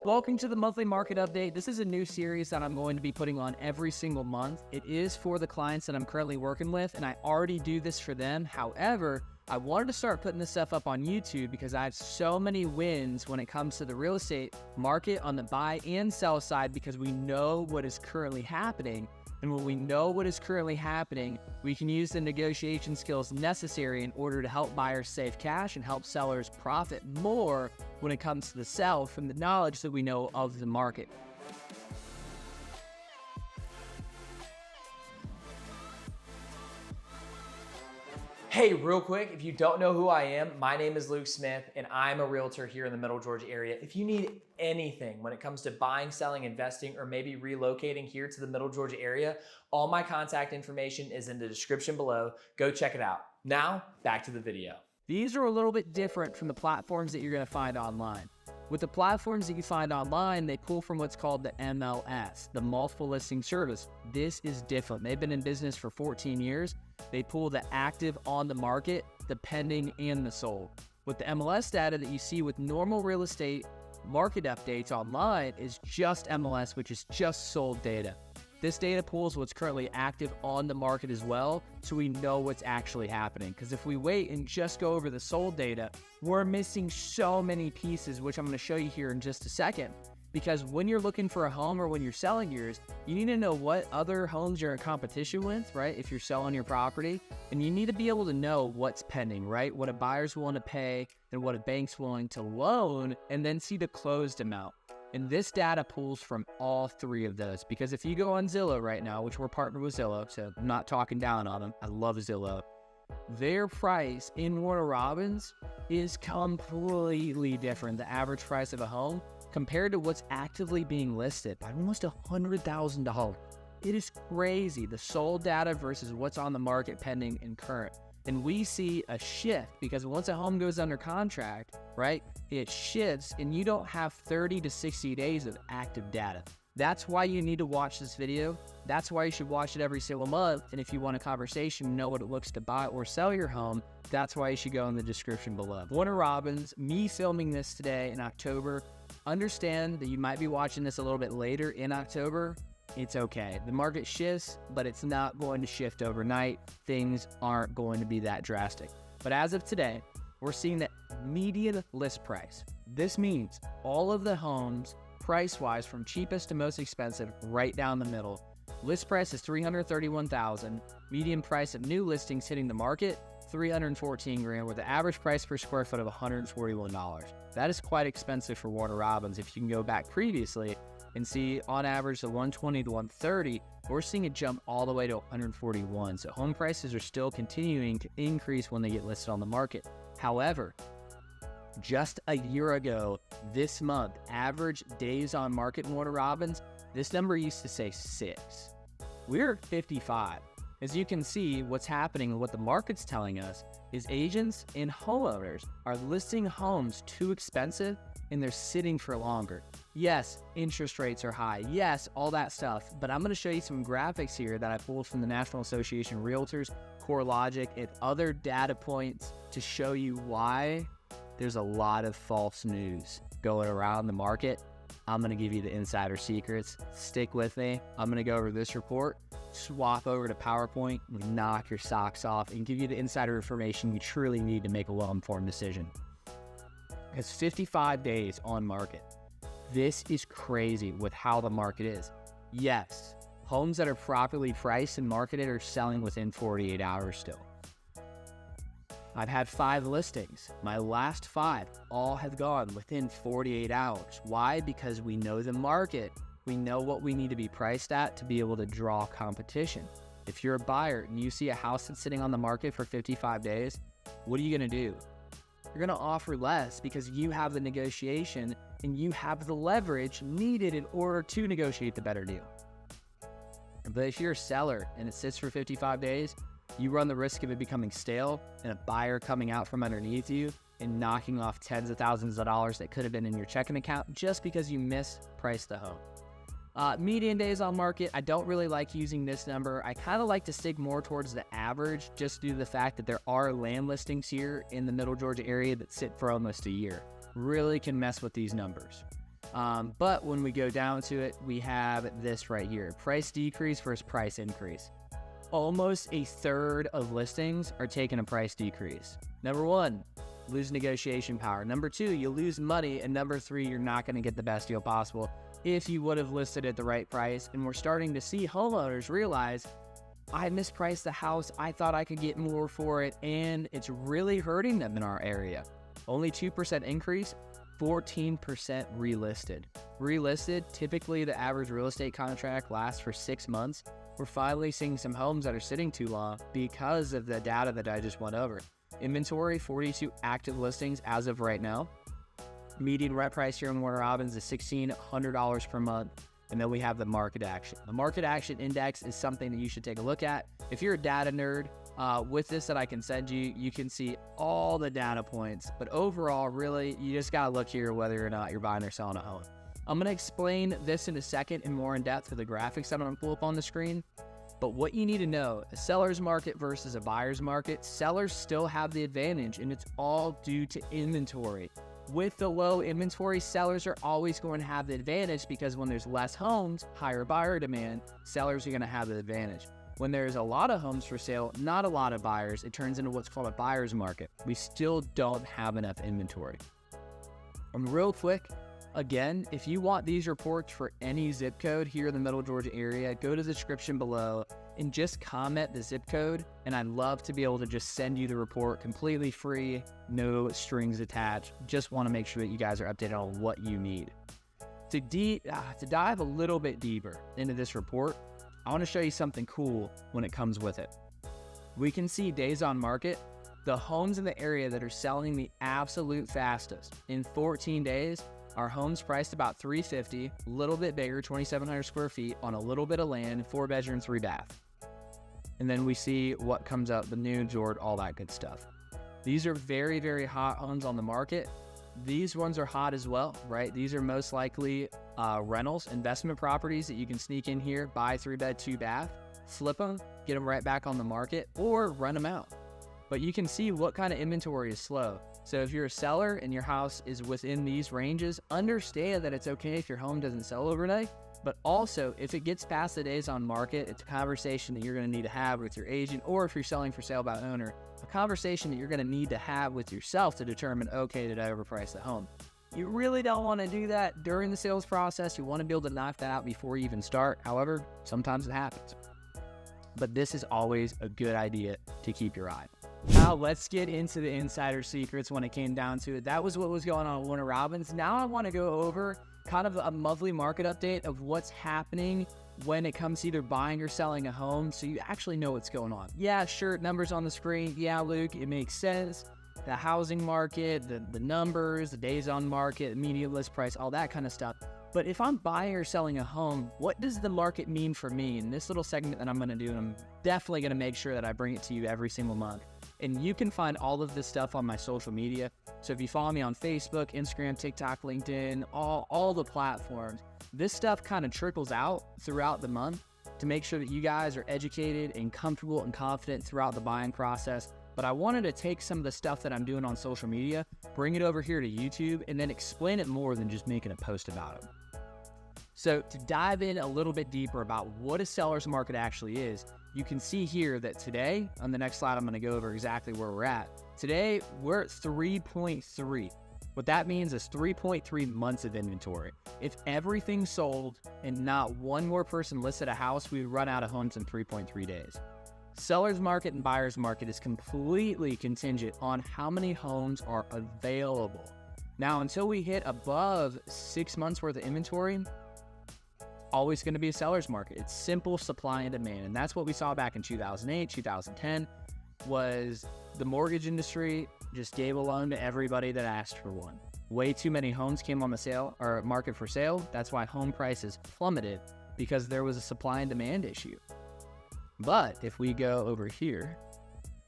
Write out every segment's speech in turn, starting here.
Welcome to the monthly market update. This is a new series that I'm going to be putting on every single month. It is for the clients that I'm currently working with, and I already do this for them. However, I wanted to start putting this stuff up on YouTube because I have so many wins when it comes to the real estate market on the buy and sell side because we know what is currently happening. And when we know what is currently happening, we can use the negotiation skills necessary in order to help buyers save cash and help sellers profit more when it comes to the sell from the knowledge that we know of the market. Hey, real quick, if you don't know who I am, my name is Luke Smith and I'm a realtor here in the Middle Georgia area. If you need anything when it comes to buying, selling, investing, or maybe relocating here to the Middle Georgia area, all my contact information is in the description below. Go check it out. Now, back to the video. These are a little bit different from the platforms that you're gonna find online. With the platforms that you find online, they pull from what's called the MLS, the Multiple Listing Service. This is different. They've been in business for 14 years. They pull the active on the market, the pending, and the sold. With the MLS data that you see with normal real estate market updates online is just MLS, which is just sold data. This data pulls what's currently active on the market as well, so we know what's actually happening. Because if we wait and just go over the sold data, we're missing so many pieces, which I'm going to show you here in just a second. Because when you're looking for a home or when you're selling yours, you need to know what other homes you're in competition with, right? If you're selling your property, and you need to be able to know what's pending, right? What a buyer's willing to pay and what a bank's willing to loan, and then see the closed amount. And this data pulls from all three of those, because if you go on Zillow right now, which we're partnered with Zillow, so I'm not talking down on them, I love Zillow, their price in Warner Robins is completely different, the average price of a home, compared to what's actively being listed by almost $100,000. It is crazy, the sold data versus what's on the market pending and current. And we see a shift because once a home goes under contract, right, it shifts and you don't have 30 to 60 days of active data. That's why you need to watch this video. That's why you should watch it every single month. And if you want a conversation, know what it looks to buy or sell your home, that's why you should go in the description below. Warner Robins, me filming this today in October, understand that you might be watching this a little bit later in October. It's okay. The market shifts, but it's not going to shift overnight. Things aren't going to be that drastic. But as of today, we're seeing the median list price. This means all of the homes, price-wise, from cheapest to most expensive, right down the middle. List price is $331,000. Median price of new listings hitting the market, $314 grand, with the average price per square foot of $141. That is quite expensive for Warner Robins. If you can go back previously and see on average the 120 to 130, we're seeing it jump all the way to 141. So home prices are still continuing to increase when they get listed on the market. However, just a year ago, this month, average days on market in Warner Robins, this number used to say 6. We're at 55. As you can see, what's happening and what the market's telling us is agents and homeowners are listing homes too expensive and they're sitting for longer. Yes, interest rates are high. Yes, all that stuff. But I'm going to show you some graphics here that I pulled from the National Association of Realtors, CoreLogic, and other data points to show you why there's a lot of false news going around the market. I'm going to give you the insider secrets. Stick with me. I'm going to go over this report, swap over to PowerPoint, and knock your socks off and give you the insider information you truly need to make a well-informed decision. It's 55 days on market. This is crazy with how the market is. Yes, homes that are properly priced and marketed are selling within 48 hours still. I've had 5 listings. My last 5 all have gone within 48 hours. Why? Because we know the market. We know what we need to be priced at to be able to draw competition. If you're a buyer and you see a house that's sitting on the market for 55 days, what are you going to do? You're going to offer less because you have the negotiation and you have the leverage needed in order to negotiate the better deal. But if you're a seller and it sits for 55 days, you run the risk of it becoming stale and a buyer coming out from underneath you and knocking off tens of thousands of dollars that could have been in your checking account just because you mispriced the home. Median days on market, I don't really like using this number. I kind of like to stick more towards the average just due to the fact that there are land listings here in the Middle Georgia area that sit for almost a year. Really can mess with these numbers. But when we go down to it, we have this right here, price decrease versus price increase. Almost a third of listings are taking a price decrease. Number one, lose negotiation power. Number two, you lose money. And number three, you're not going to get the best deal possible if you would have listed at the right price. And we're starting to see homeowners realize, I mispriced the house. I thought I could get more for it. And it's really hurting them in our area. Only 2% increase, 14% relisted. Relisted, typically the average real estate contract lasts for 6 months. We're finally seeing some homes that are sitting too long because of the data that I just went over. Inventory, 42 active listings as of right now. Median rent price here in Warner Robins is $1,600 per month. And then we have the market action. The market action index is something that you should take a look at. If you're a data nerd, with this that I can send you, you can see all the data points. But overall, really, you just gotta look here whether or not you're buying or selling a home. I'm gonna explain this in a second and more in depth with the graphics that I'm gonna pull up on the screen. But what you need to know, a seller's market versus a buyer's market, sellers still have the advantage, and it's all due to inventory. With the low inventory, sellers are always going to have the advantage because when there's less homes, higher buyer demand, sellers are gonna have the advantage. When there's a lot of homes for sale, not a lot of buyers, it turns into what's called a buyer's market. We still don't have enough inventory. And real quick, again, if you want these reports for any zip code here in the Middle Georgia area, go to the description below and just comment the zip code. And I'd love to be able to just send you the report completely free, no strings attached. Just want to make sure that you guys are updated on what you need. To dive a little bit deeper into this report, I want to show you something cool when it comes with it. We can see days on market, the homes in the area that are selling the absolute fastest. In 14 days, our homes priced about $350, a little bit bigger, 2,700 square feet on a little bit of land, 4 bedroom, 3 bath. And then we see what comes up, the new Jord, all that good stuff. These are very, very hot homes on the market. These ones are hot as well, right? These are most likely rentals, investment properties that you can sneak in here, buy 3 bed, 2 bath, flip them, get them right back on the market, or rent them out. But you can see what kind of inventory is slow. So if you're a seller and your house is within these ranges, understand that it's okay if your home doesn't sell overnight. But also, if it gets past the days on market, it's a conversation that you're going to need to have with your agent, or if you're selling for sale by owner, a conversation that you're going to need to have with yourself to determine, okay, did I overprice the home? You really don't want to do that during the sales process. You want to be able to knock that out before you even start. However, sometimes it happens. But this is always a good idea to keep your eye. Now let's get into the insider secrets when it came down to it. That was what was going on at Warner Robins. Now I want to go over kind of a monthly market update of what's happening when it comes to either buying or selling a home, so you actually know what's going on. Yeah, sure, numbers on the screen. Yeah, Luke, it makes sense. The housing market, the numbers, the days on market, median list price, all that kind of stuff. But if I'm buying or selling a home, what does the market mean for me? In this little segment that I'm going to do, and I'm definitely going to make sure that I bring it to you every single month. And you can find all of this stuff on my social media. So if you follow me on Facebook, Instagram, TikTok, LinkedIn, all the platforms, this stuff kind of trickles out throughout the month to make sure that you guys are educated and comfortable and confident throughout the buying process. But I wanted to take some of the stuff that I'm doing on social media, bring it over here to YouTube, and then explain it more than just making a post about it. So to dive in a little bit deeper about what a seller's market actually is, you can see here that today, on the next slide, I'm going to go over exactly where we're at. Today, we're at 3.3. What that means is 3.3 months of inventory. If everything sold and not one more person listed a house, we would run out of homes in 3.3 days. Seller's market and buyer's market is completely contingent on how many homes are available. Now, until we hit above 6 months worth of inventory, always going to be a seller's market. It's simple supply and demand. And that's what we saw back in 2008, 2010, was the mortgage industry just gave a loan to everybody that asked for one. Way too many homes came on the sale or market for sale. That's why home prices plummeted, because there was a supply and demand issue. But if we go over here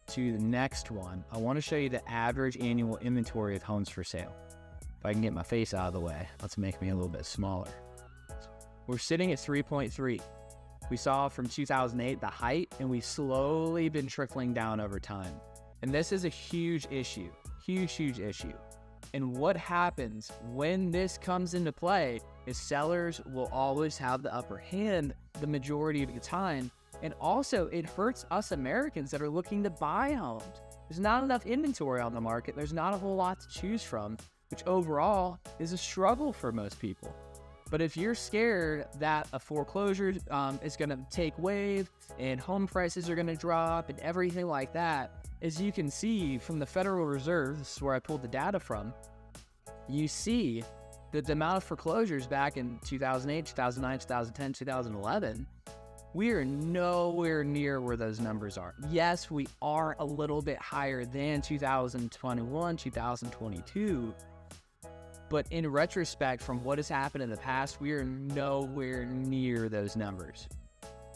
to the next one, I want to show you the average annual inventory of homes for sale. If I can get my face out of the way, let's make me a little bit smaller. We're sitting at 3.3. We saw from 2008 the height, and we've slowly been trickling down over time. And this is a huge issue, huge issue. And what happens when this comes into play is sellers will always have the upper hand the majority of the time. And also, it hurts us Americans that are looking to buy homes. There's not enough inventory on the market. There's not a whole lot to choose from, which overall is a struggle for most people. But if you're scared that a foreclosure is going to take wave and home prices are going to drop and everything like that, as you can see from the Federal Reserve, this is where I pulled the data from, you see that the amount of foreclosures back in 2008, 2009, 2010, 2011, we are nowhere near where those numbers are. Yes, we are a little bit higher than 2021, 2022, but in retrospect, from what has happened in the past, we are nowhere near those numbers.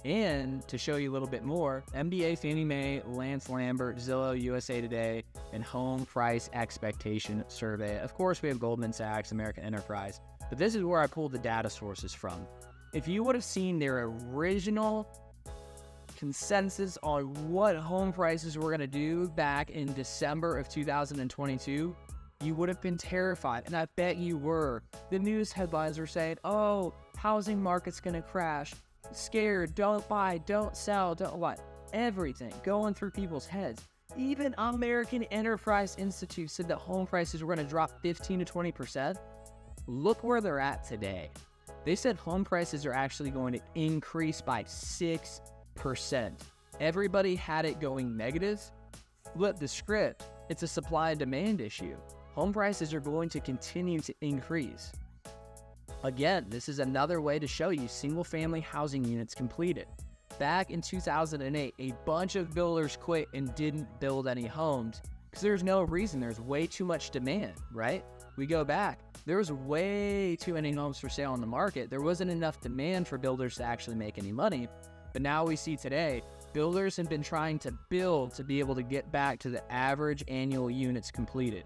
And to show you a little bit more, MBA, Fannie Mae, Lance Lambert, Zillow, USA Today, and Home Price Expectation Survey. Of course, we have Goldman Sachs, American Enterprise, but this is where I pulled the data sources from. If you would have seen their original consensus on what home prices were going to do back in December of 2022, you would have been terrified, and I bet you were. The news headlines were saying, oh, housing market's going to crash. Scared, don't buy, don't sell, don't what, everything going through people's heads. Even American Enterprise Institute said that home prices were going to drop 15 to 20%. Look where they're at today. They said home prices are actually going to increase by 6%. Everybody had it going negative. Flip the script. It's a supply and demand issue. Home prices are going to continue to increase. Again, this is another way to show you single-family housing units completed. Back in 2008, a bunch of builders quit and didn't build any homes because there's no reason. There's way too much demand, right? We go back. There was way too many homes for sale on the market. There wasn't enough demand for builders to actually make any money. But now we see today, builders have been trying to build to be able to get back to the average annual units completed.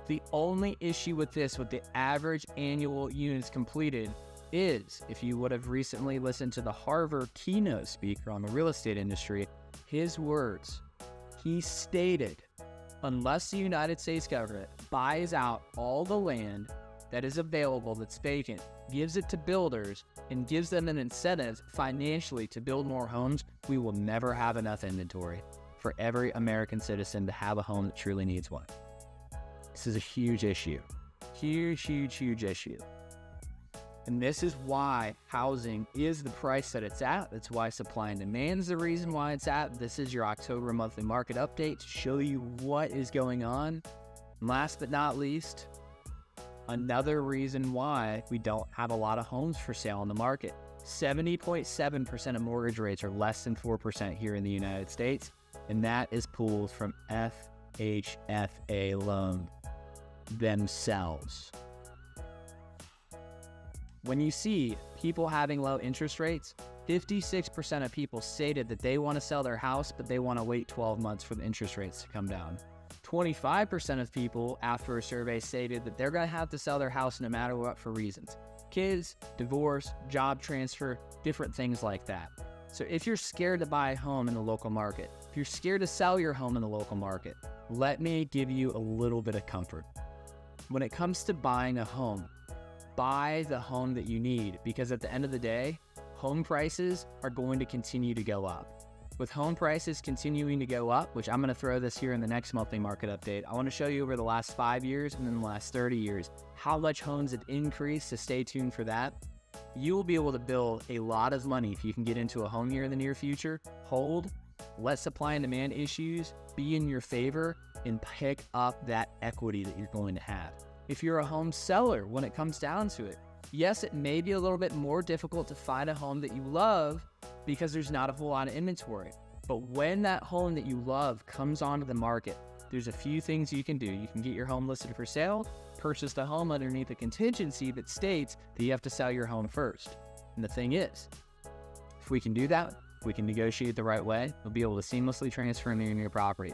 The only issue with this, with the average annual units completed, is if you would have recently listened to the Harvard keynote speaker on the real estate industry, his words, he stated, unless the United States government buys out all the land that is available that's vacant, gives it to builders, and gives them an incentive financially to build more homes, we will never have enough inventory for every American citizen to have a home that truly needs one. This is a huge issue. Huge, huge, huge issue. And this is why housing is the price that it's at. That's why supply and demand is the reason why it's at. This is your October monthly market update to show you what is going on. And last but not least, another reason why we don't have a lot of homes for sale on the market. 70.7% of mortgage rates are less than 4% here in the United States, and that is pulled from FHFA loans themselves. When you see people having low interest rates, 56% of people stated that they want to sell their house, but they want to wait 12 months for the interest rates to come down. 25% of people after a survey stated that they're going to have to sell their house no matter what for reasons. Kids, divorce, job transfer, different things like that. So if you're scared to buy a home in the local market, if you're scared to sell your home in the local market, let me give you a little bit of comfort. When it comes to buying a home, buy the home that you need, because at the end of the day, home prices are going to continue to go up. With home prices continuing to go up, which I'm going to throw this here in the next monthly market update, I want to show you over the last 5 years and then the last 30 years, how much homes have increased, so stay tuned for that. You will be able to build a lot of money if you can get into a home here in the near future, hold, let supply and demand issues be in your favor, and pick up that equity that you're going to have. If you're a home seller, when it comes down to it, yes, it may be a little bit more difficult to find a home that you love because there's not a whole lot of inventory. But when that home that you love comes onto the market, there's a few things you can do. You can get your home listed for sale, purchase the home underneath a contingency that states that you have to sell your home first. And the thing is, if we can do that, if we can negotiate the right way, we'll be able to seamlessly transfer into your property.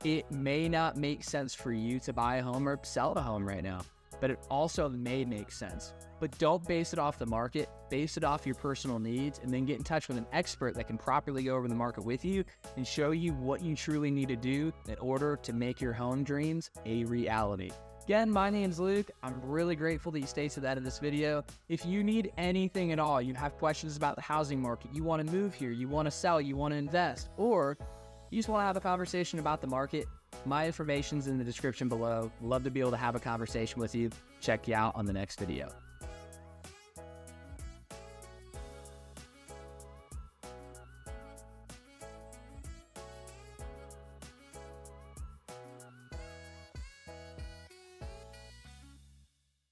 It may not make sense for you to buy a home or sell a home right now, but it also may make sense. But don't base it off the market, base it off your personal needs, and then get in touch with an expert that can properly go over the market with you and show you what you truly need to do in order to make your home dreams a reality. Again, my name's Luke. I'm really grateful that you stayed to the end of this video. If you need anything at all, you have questions about the housing market, you want to move here, you want to sell, you want to invest, or you just want to have a conversation about the market, my information's in the description below. Love to be able to have a conversation with you. Check you out on the next video.